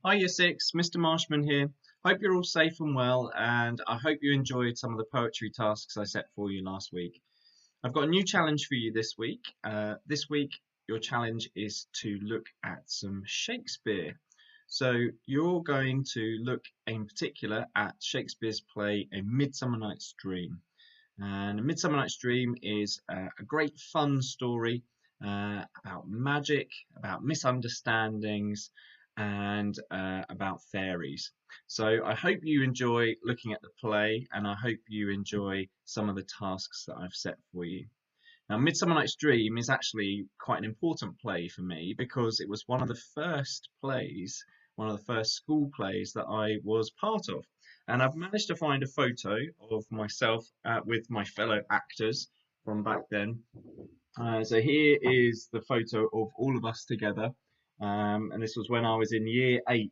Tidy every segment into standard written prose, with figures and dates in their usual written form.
Hi, Year 6, Mr Marshman here. Hope you're all safe and well, and I hope you enjoyed some of the poetry tasks I set for you last week. I've got a new challenge for you this week. This week, your challenge is to look at some Shakespeare. So, you're going to look in particular at Shakespeare's play A Midsummer Night's Dream. And A Midsummer Night's Dream is a great fun story about magic, about misunderstandings, and about fairies. So I hope you enjoy looking at the play, and I hope you enjoy some of the tasks that I've set for you. Now, Midsummer Night's Dream is actually quite an important play for me because it was one of the first plays, one of the first school plays that I was part of. And I've managed to find a photo of myself with my fellow actors from back then. So here is the photo of all of us together. And this was when I was in year 8.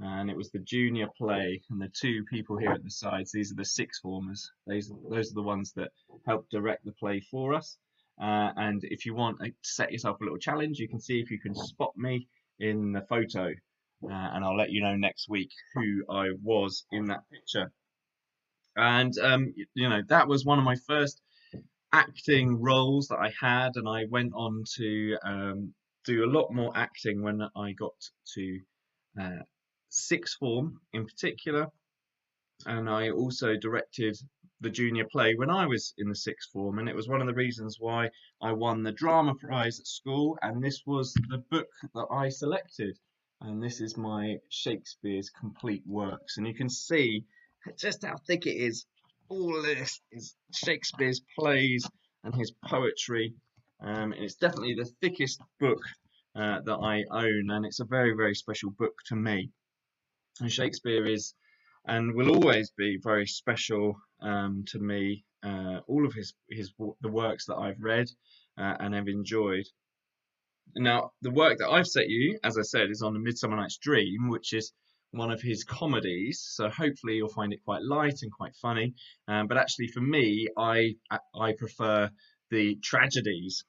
And it was the junior play, and the two people here at the sides, these are the sixth formers. Those are the ones that helped direct the play for us. And if you want to set yourself a little challenge, you can see if you can spot me in the photo. And I'll let you know next week who I was in that picture. And that was one of my first acting roles that I had, and I went on to do a lot more acting when I got to uh, sixth form in particular, and I also directed the junior play when I was in the sixth form, and it was one of the reasons why I won the drama prize at school, and this was the book that I selected, and this is my Shakespeare's complete works, and you can see just how thick it is. All of this is Shakespeare's plays and his poetry, and it's definitely the thickest book that I own, and it's a very, very special book to me. And Shakespeare is and will always be very special to me. All of the works that I've read and have enjoyed. Now, the work that I've set you, as I said, is on A Midsummer Night's Dream, which is one of his comedies. So hopefully you'll find it quite light and quite funny. But actually, for me, I prefer the tragedies.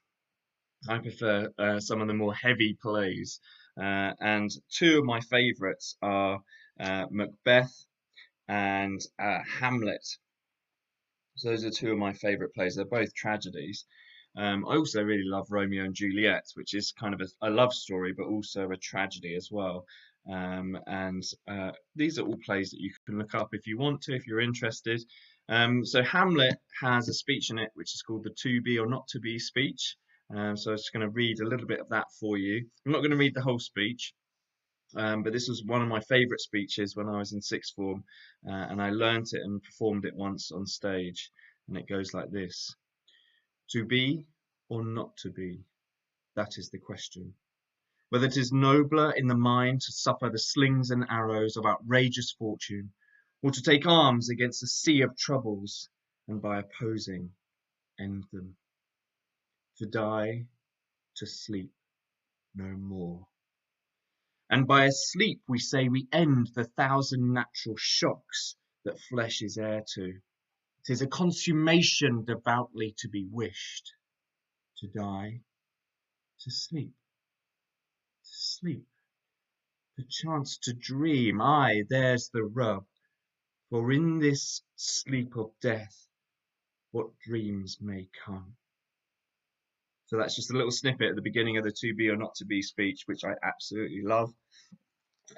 I prefer some of the more heavy plays. And two of my favourites are Macbeth and Hamlet. So those are two of my favourite plays. They're both tragedies. I also really love Romeo and Juliet, which is kind of a love story, but also a tragedy as well. And these are all plays that you can look up if you want to, if you're interested. So Hamlet has a speech in it, which is called the to be or not to be speech. So I'm just going to read a little bit of that for you. I'm not going to read the whole speech. But this was one of my favourite speeches when I was in sixth form, and I learnt it and performed it once on stage. And it goes like this: To be or not to be, that is the question. Whether it is nobler in the mind to suffer the slings and arrows of outrageous fortune, or to take arms against a sea of troubles, and by opposing end them. To die, to sleep, no more. And by a sleep we say we end the thousand natural shocks that flesh is heir to. 'Tis a consummation devoutly to be wished. To die, to sleep, to sleep. Perchance to dream, aye, there's the rub. For in this sleep of death, what dreams may come. So that's just a little snippet at the beginning of the to be or not to be speech, which I absolutely love.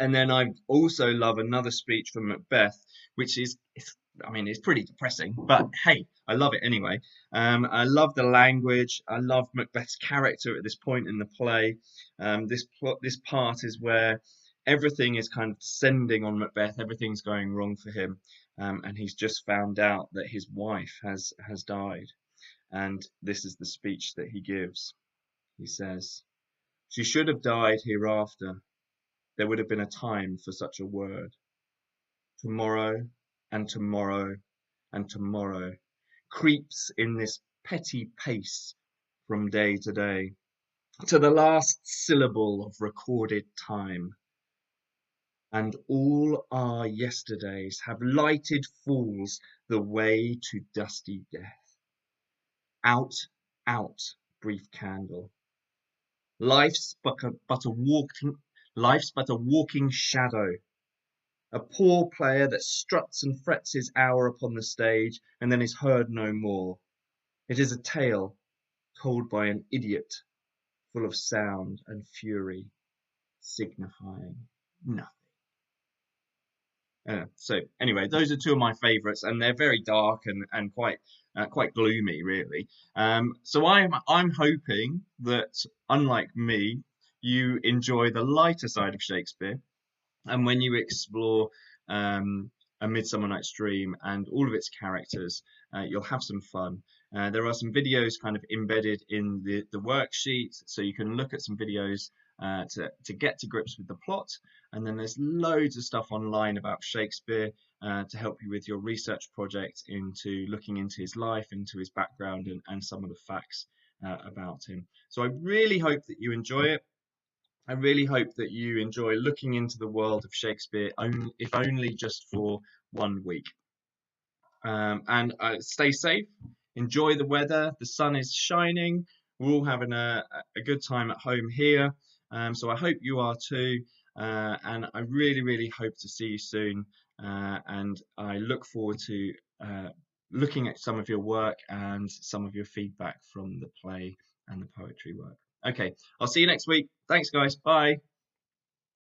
And then I also love another speech from Macbeth, which is, it's pretty depressing, but hey, I love it anyway. I love the language. I love Macbeth's character at this point in the play. This part is where everything is kind of descending on Macbeth. Everything's going wrong for him, and he's just found out that his wife has died. And this is the speech that he gives. He says, "She should have died hereafter. There would have been a time for such a word. Tomorrow and tomorrow and tomorrow creeps in this petty pace from day to day, to the last syllable of recorded time. And all our yesterdays have lighted fools the way to dusty death. Out, out, brief candle. Life's but a walking Life's but a walking shadow, a poor player that struts and frets his hour upon the stage and then is heard no more. It is a tale told by an idiot, full of sound and fury, signifying nothing. So anyway, those are two of my favourites, and they're very dark and quite gloomy, really. So I'm hoping that, unlike me, you enjoy the lighter side of Shakespeare, and when you explore um, A Midsummer Night's Dream and all of its characters, you'll have some fun. There are some videos kind of embedded in the worksheet, so you can look at some videos to get to grips with the plot. And then there's loads of stuff online about Shakespeare to help you with your research project into looking into his life, into his background, and some of the facts about him. So I really hope that you enjoy it. I really hope that you enjoy looking into the world of Shakespeare, if only just for 1 week. And stay safe, enjoy the weather. The sun is shining. We're all having a good time at home here. So I hope you are too. And I really, really hope to see you soon. And I look forward to looking at some of your work and some of your feedback from the play and the poetry work. Okay, I'll see you next week. Thanks, guys. Bye.